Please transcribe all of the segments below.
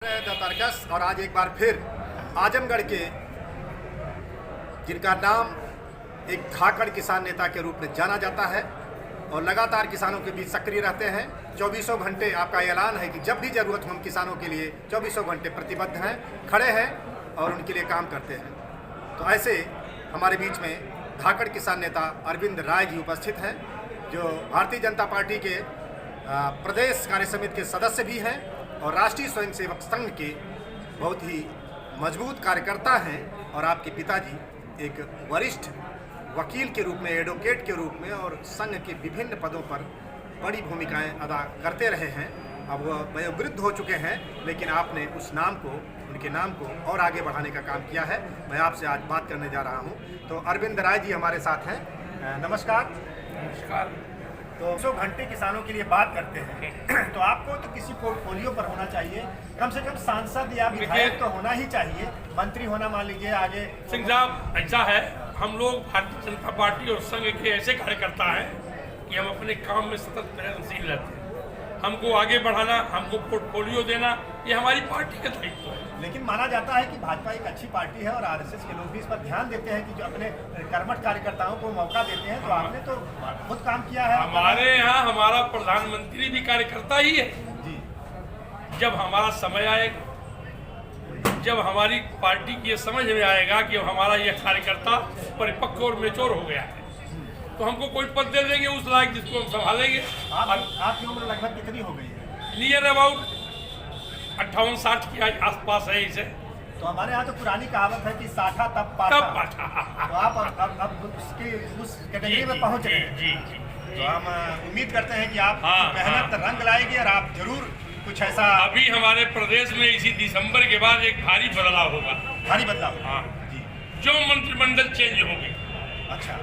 तर्कस और आज एक बार फिर आजमगढ़ के जिनका नाम एक धाकड़ किसान नेता के रूप में जाना जाता है और लगातार किसानों के बीच सक्रिय रहते हैं। 24 घंटे आपका ऐलान है कि जब भी ज़रूरत हो हम किसानों के लिए 24 घंटे प्रतिबद्ध हैं, खड़े हैं और उनके लिए काम करते हैं। तो ऐसे हमारे बीच में धाकड़ किसान नेता अरविंद राय जी उपस्थित हैं, जो भारतीय जनता पार्टी के प्रदेश कार्य समिति के सदस्य भी हैं और राष्ट्रीय स्वयंसेवक संघ के बहुत ही मजबूत कार्यकर्ता हैं। और आपके पिताजी एक वरिष्ठ वकील के रूप में, एडवोकेट के रूप में और संघ के विभिन्न पदों पर बड़ी भूमिकाएं अदा करते रहे हैं। अब वह वयोवृद्ध हो चुके हैं, लेकिन आपने उस नाम को, उनके नाम को और आगे बढ़ाने का काम किया है। मैं आपसे आज बात करने जा रहा हूं। तो अरविंद राय जी हमारे साथ हैं। नमस्कार। नमस्कार। तो 100 घंटे किसानों के लिए बात करते हैं तो आपको तो किसी पोर्टफोलियो पर होना चाहिए, कम से कम सांसद या विधायक तो होना ही चाहिए, मंत्री होना मान लीजिए आगे। सिंह साहब, ऐसा है, हम लोग भारतीय जनता पार्टी और संघ के ऐसे कार्यकर्ता हैं कि हम अपने काम में सतत प्रयत्नशील रहते हैं। हमको आगे बढ़ाना, हमको पोर्टफोलियो देना, ये हमारी पार्टी का दायित्व है। लेकिन माना जाता है कि भाजपा एक अच्छी पार्टी है और आरएसएस के लोग भी इस पर ध्यान देते हैं कि जो अपने कर्मठ कार्यकर्ताओं को मौका देते हैं। तो आपने तो बहुत काम किया है। हमारे यहाँ हमारा प्रधानमंत्री भी कार्यकर्ता ही है जी। जब हमारा समय आएगा, जब हमारी पार्टी की ये समझ में आएगा कि हमारा यह कार्यकर्ता परिपक्व और मेच्योर हो गया है, तो हमको कोई पद दे देंगे उस लायक जिसको हम संभालेंगे। आपकी उम्र लगभग कितनी हो गई है? नियर अबाउट 58-60 के आसपास है इसे। तो हमारे यहाँ तो पुरानी कहावत है कि साठा तब पाठा। तो आप अब उसकी उस कैटेगरी में पहुँच रहे हैं। जी। तो हम उम्मीद करते हैं कि आप मेहनत रंग लाएगी और आप जरूर कुछ ऐसा। अभी हमारे प्रदेश में इसी दिसंबर के बाद एक भारी बदलाव होगा। भारी बदलाव? हाँ जी। जो मंत्रिमंडल चेंज होंगे। अच्छा।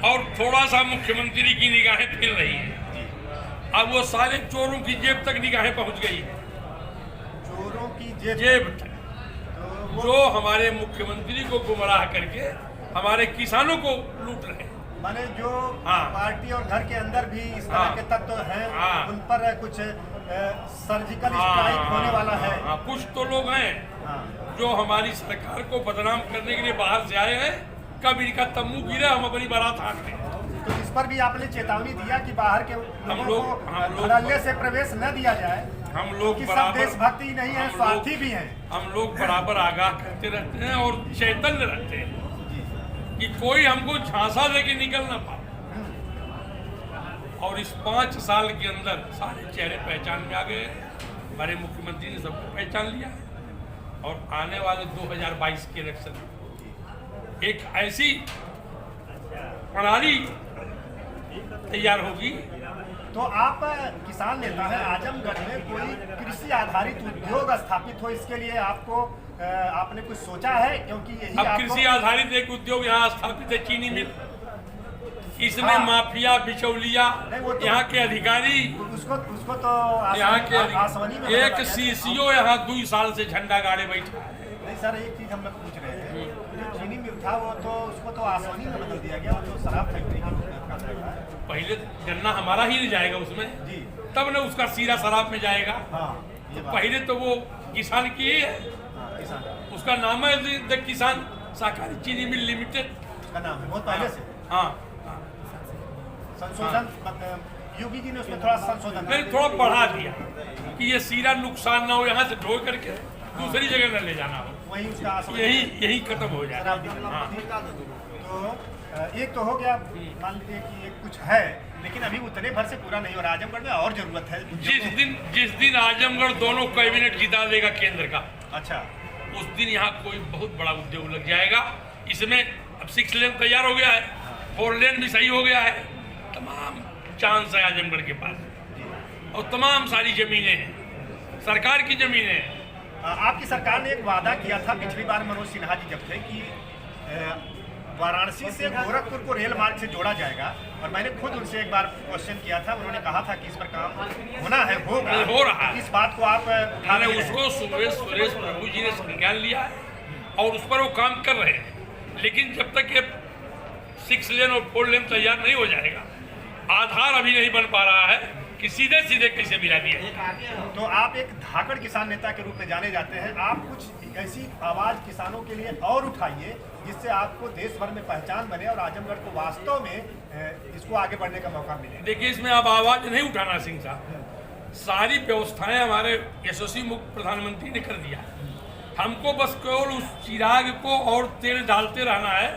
और थोड़ा सा मुख्यमंत्री की निगाहें फिर रही हैं जी। अब वो सारे चोरों की जेब तक निगाहें पहुंच गई है। चोरों की जेब तक। तो जो हमारे मुख्यमंत्री को गुमराह करके हमारे किसानों को लूट रहे हैं। माने जो पार्टी और घर के अंदर भी इस तरह के तत्व हैं, उन पर कुछ सर्जिकल स्ट्राइक होने वाला है। कुछ तो लोग हैं जो हमारी सरकार को बदनाम करने के लिए बाहर से आए हैं। कब इनका तम्बू गिरा हम अपनी बारात हाँक लें। तो इस पर भी आपने चेतावनी दिया कि बाहर के लोगों को धड़ल्ले से प्रवेश न दिया जाए। हम लोग सब देशभक्ति नहीं है, स्वार्थी भी हैं। हम लोग बराबर आगाह करते रहते हैं और चैतन्य रहते हैं कि कोई हमको झांसा दे के निकल ना पाए। और इस 5 साल के अंदर सारे चेहरे पहचान में आ गए। हमारे मुख्यमंत्री ने सबको पहचान लिया है और आने वाले 2022 के इलेक्शन में एक ऐसी प्रणाली तैयार होगी। तो आप किसान नेता हैं, आजमगढ़ में कोई कृषि आधारित उद्योग स्थापित हो, इसके लिए आपने कुछ सोचा है? क्योंकि यही अब कृषि आधारित एक उद्योग यहाँ स्थापित है, चीनी मिल। इसमें माफिया, बिचौलिया, यहाँ के अधिकारी, उसको तो यहाँ के एक सीसीओ यहाँ 2 साल से झंडा गाड़े बैठा है। नहीं सर, एक चीज हम लोग पूछ रहे हैं, जो चीनी मिल था वो तो उसको तो आसानी में बदल दिया गया, वो तो शराब फैक्ट्री का पहले गन्ना हमारा ही नहीं जाएगा उसमें जी, तब न उसका सीधा शराब में जाएगा। तो पहले तो वो किसान की ही है। किसान, उसका नाम है द किसान सहकारी चीनी मिल लिमिटेड का नाम है, बहुत पहले से। संशोधन योगी जी ने उसमें थोड़ा संशोधन मैंने थोड़ा बढ़ा दिया कि ये सीधा नुकसान ना हो, यहाँ से ढो करके दूसरी जगह न ले जाना हो, वही उसका यही खत्म हो जाए। तो एक तो हो गया, मान लीजिए कि एक कुछ है, लेकिन अभी उतने भर से पूरा नहीं हो रहा। आजमगढ़ में और जरूरत है। जिस दिन आजमगढ़ दोनों कैबिनेट जिता देगा केंद्र का, अच्छा, उस दिन यहाँ कोई बहुत बड़ा उद्योग लग जाएगा। इसमें अब 6 लेन तैयार हो गया है, 4 लेन भी सही हो गया है, तमाम चांस है आजमगढ़ के पास और तमाम सारी जमीनें हैं, सरकार की जमीनें हैं। आपकी सरकार ने एक वादा किया था पिछली बार मनोज सिन्हा जी जब थे कि वाराणसी से गोरखपुर को रेल मार्ग से जोड़ा जाएगा, और मैंने खुद उनसे एक बार क्वेश्चन किया था। उन्होंने कहा था कि इस पर काम होना है, हो रहा है। इस बात को आप उठाने उसको सुरेश प्रभु जी ने संज्ञान लिया है और उस पर वो काम कर रहे हैं। लेकिन जब तक ये 6 लेन और 4 लेन तैयार नहीं हो जाएगा, आधार अभी नहीं बन पा रहा है, कि सीधे सीधे कैसे मिला दिया। तो आप एक धाकड़ किसान नेता के रूप में जाने जाते हैं, आप कुछ ऐसी आवाज़ किसानों के लिए और उठाइए जिससे आपको देश भर में पहचान बने और आजमगढ़ को वास्तव में इसको आगे बढ़ने का मौका मिले। देखिए, इसमें आप आवाज़ नहीं उठाना सिंह साहब, सारी व्यवस्थाएं हमारे यशस्वी मुख्य प्रधानमंत्री ने कर दिया। हमको बस केवल उस चिराग को और तेल डालते रहना है,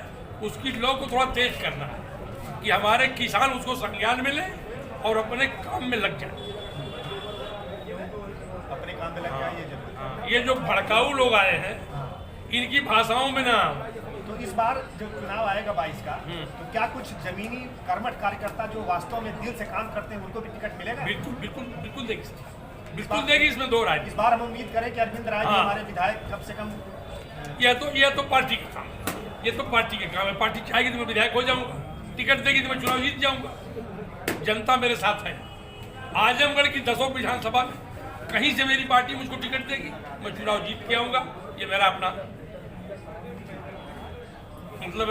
उसकी लौ को थोड़ा तेज करना है कि हमारे किसान उसको संज्ञान में लें और अपने काम में लग जाए। अपने काम में लग जाइए जरूर। ये जो भड़काऊ लोग आए हैं, इनकी भाषाओं में ना। तो इस बार जो चुनाव आएगा 22 का, तो क्या कुछ जमीनी कर्मठ कार्यकर्ता जो वास्तव में दिल से काम करते हैं उनको भी टिकट मिलेगा? बिल्कुल बिल्कुल बिल्कुल देगी, बिल्कुल देगी, इसमें दो राय। इस बार हम उम्मीद करें कि अरविंद राय जी हमारे विधायक कम से कम। यह तो पार्टी का काम, ये तो पार्टी का काम है। पार्टी चाहेगी तो मैं विधायक हो जाऊंगा, टिकट देगी तो मैं चुनाव जीत जाऊंगा। जनता मेरे साथ है। आजमगढ़ की 10 विधानसभा में कहीं से मेरी पार्टी मुझको टिकट देगी, मैं चुनाव जीत के आऊंगा। ये मेरा अपना मतलब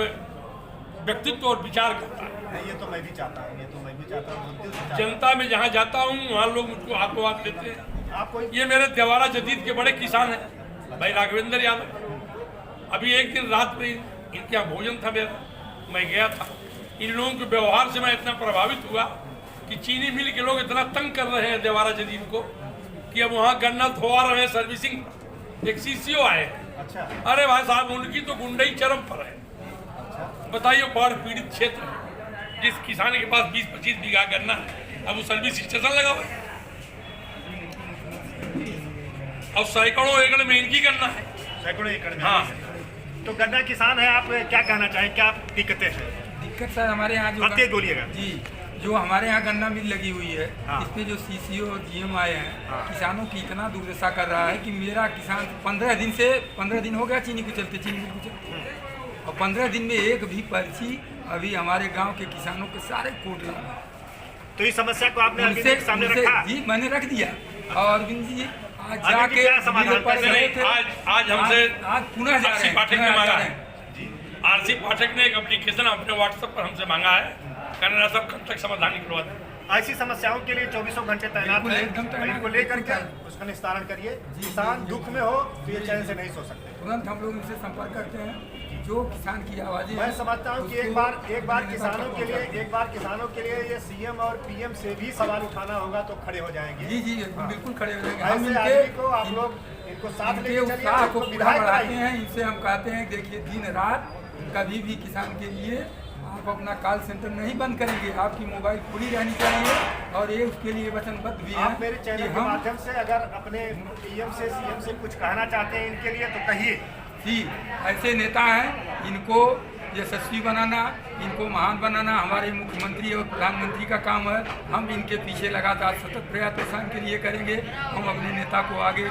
व्यक्तित्व और विचार करता है। ये तो मैं भी चाहता हूँ, ये तो मैं भी चाहता हूँ। जनता में जहाँ जाता हूँ वहाँ लोग मुझको हाथों हाथ देते हैं। आपको ये मेरे देवारा जदीद के बड़े किसान हैं भाई राघवेंद्र यादव। अभी एक दिन रात में इनके यहाँ भोजन था मेरा, मैं गया था। इन लोगों के व्यवहार से मैं इतना प्रभावित हुआ कि चीनी मिल के लोग इतना तंग कर रहे हैं देवारा जदीद को कि अब वहाँ गन्ना धोवा रहे हैं सर्विसिंग। एक CCO आए हैं। अच्छा। अरे भाई साहब, उनकी तो गुंडई चरम पर है। बताइए, बाढ़ पीड़ित क्षेत्र है, जिस किसान के पास 20-25 बीघा गन्ना है, अब वो सर्विस स्टेशन लगा हुआ है और सैकड़ों एकड़ में इनकी गन्ना है। सैकड़ों एकड़ में। हाँ। तो गन्ना किसान है, आप क्या कहना चाहें, क्या दिक्कतें हैं? दिक्कत सर हमारे यहाँ जो तेज बोलिएगा जी, जो हमारे यहाँ गन्ना मिल लगी हुई है, हाँ। इसमें जो CCO और GM आए हैं, हाँ। किसानों की इतना दुर्दशा कर रहा है कि मेरा किसान 15 दिन हो गया चीनी को चलते, चीनी मिल को चलते, और 15 दिन में एक भी पर्ची अभी हमारे गांव के किसानों के सारे कोट लगा। तो इस समस्या को आपने अरविंद जी के सामने रखा? जी मैंने रख दिया। और अरविंद जी आज आगे जाके क्या समाधान पर कर गए थे। आज हमसे आज पुनः जा रहे RC हैं, पाठक ने पुनः मांगा जा है। रहे हैं। RC पाठक ने एक एप्लीकेशन अपने व्हाट्सएप पर हमसे मांगा है, कहना सब कब तक समाधान निकलवा दें। ऐसी समस्याओं के लिए 24 घंटे तैनात बिल्कुल, है। एकदम तैनात, इनको लेकर के बिल्कुल। उसका निस्तारण करिए। किसान दुख में हो तो ये चैन से नहीं सो सकते। तुरंत हम लोग इनसे संपर्क करते हैं, जो किसान की आवाज़ें मैं हैं, समझता हूँ कि एक उसको बार किसानों के लिए ये CM और PM से भी सवाल उठाना होगा तो खड़े हो जाएंगे। जी जी बिल्कुल खड़े हो जाएंगे। हम ऐसे आदमी को आप लोग इनको साथ इनके लेके चलिए, उत्साह को इनको पूरा विधायक बढ़ाते बनाइए। हैं। इनसे हम कहते हैं, देखिए दिन रात कभी भी किसान के लिए आप अपना कॉल सेंटर नहीं बंद करेंगे, आपकी मोबाइल खुली रहनी चाहिए, और ये उसके लिए वचनबद्ध भी है। आप मेरे चैनल के माध्यम से अगर अपने PM से CM से कुछ कहना चाहते हैं इनके लिए तो कहिए। जी, ऐसे नेता हैं, इनको यशस्वी बनाना, इनको महान बनाना हमारे मुख्यमंत्री और प्रधानमंत्री का काम है। हम इनके पीछे लगातार सतत प्रयास किसान के लिए करेंगे। हम अपने नेता को आगे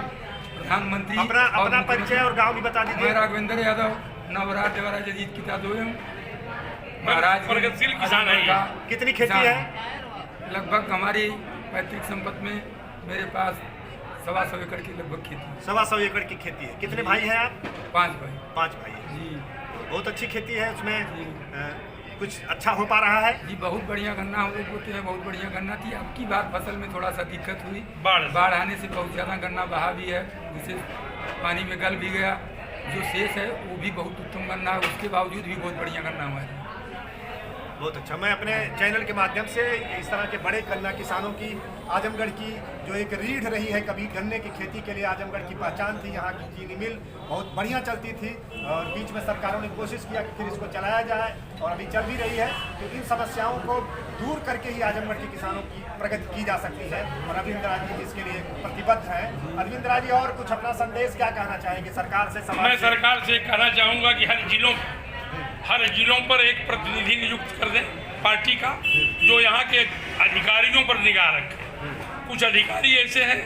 प्रधानमंत्री अपना परिचय और गांव भी बता दीजिए। मैं राघवेंद्र यादव, नवराज देवरा जदीद किता दोयम, महाराज प्रगतिशील किसान है ये। कितनी खेती है? लगभग हमारी पैतृक संपत्ति में मेरे पास 125 एकड़ की लगभग खेती है। 125 एकड़ की खेती है। कितने भाई हैं आप? 5 भाई। 5 भाई हैं। जी बहुत अच्छी खेती है। उसमें जी। कुछ अच्छा हो पा रहा है? जी, बहुत बढ़िया गन्ना हम लोग बोते हैं, बहुत बढ़िया गन्ना थी। अब की बार फसल में थोड़ा सा दिक्कत हुई, बाढ़ आने से बहुत ज़्यादा गन्ना बहा भी है, जिससे पानी में गल भी गया। जो शेष है वो भी बहुत उत्तम गन्ना है, उसके बावजूद भी बहुत बढ़िया गन्ना हुआ है। बहुत अच्छा। मैं अपने चैनल के माध्यम से इस तरह के बड़े गन्ना किसानों की, आजमगढ़ की जो एक रीढ़ रही है कभी गन्ने की खेती के लिए, आजमगढ़ की पहचान थी। यहाँ की चीनी मिल बहुत बढ़िया चलती थी और बीच में सरकारों ने कोशिश किया कि फिर इसको चलाया जाए और अभी चल भी रही है। तो इन समस्याओं को दूर करके ही आजमगढ़ के किसानों की प्रगति की जा सकती है और अरविंद राज जी इसके लिए प्रतिबद्ध हैं। अरविंद राज जी, और कुछ अपना संदेश क्या कहना चाहेंगे सरकार से? मैं सरकार से कहना चाहूँगा कि हर जिलों पर एक प्रतिनिधि नियुक्त कर दें पार्टी का, जो यहाँ के अधिकारियों पर निगाह रखे। कुछ अधिकारी ऐसे हैं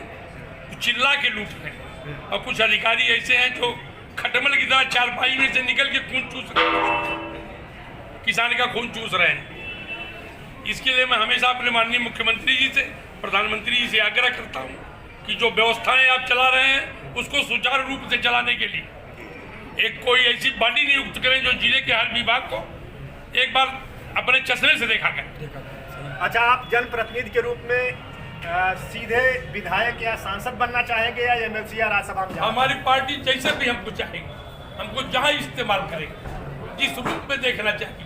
जो चिल्ला के लूट रहे हैं और कुछ अधिकारी ऐसे हैं जो खटमल की तरह चारपाई में से निकल के खून चूस रहे हैं, किसान का खून चूस रहे हैं। इसके लिए मैं हमेशा अपने माननीय मुख्यमंत्री जी से, प्रधानमंत्री जी से आग्रह करता हूँ कि जो व्यवस्थाएं आप चला रहे हैं उसको सुचारू रूप से चलाने के लिए एक कोई ऐसी बॉडी नियुक्त करें जो जिले के हर विभाग को एक बार अपने चश्मे से देखा करें। अच्छा, आप जनप्रतिनिधि के रूप में सीधे विधायक या सांसद बनना चाहेंगे या एमएलसी या राज्यसभा में? हमारी पार्टी जैसे भी हमको चाहेगी, हमको जहाँ इस्तेमाल करेगी, जिस रूप में देखना चाहिए,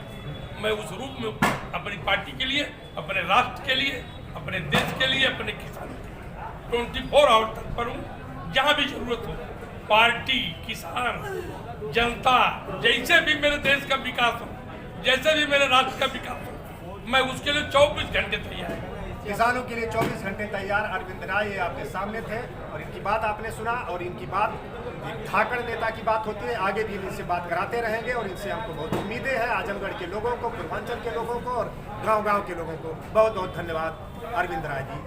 मैं उस रूप में अपनी पार्टी के लिए, अपने राष्ट्र के लिए, अपने देश के लिए, अपने किसानों के लिए 24 आवर तत्पर हूँ। जहाँ भी जरूरत हो, पार्टी, किसान, जनता, जैसे भी मेरे देश का विकास हो, जैसे भी मेरे राष्ट्र का विकास हो, मैं उसके लिए 24 घंटे तैयार हूँ। किसानों के लिए 24 घंटे तैयार अरविंद राय ये आपके सामने थे और इनकी बात आपने सुना और इनकी बात एक धाकड़ नेता की बात होती है। आगे भी इनसे बात कराते रहेंगे और इनसे हमको बहुत उम्मीदें हैं। आजमगढ़ के लोगों को, पूर्वांचल के लोगों को और गांव-गांव के लोगों को बहुत बहुत धन्यवाद अरविंद राय जी।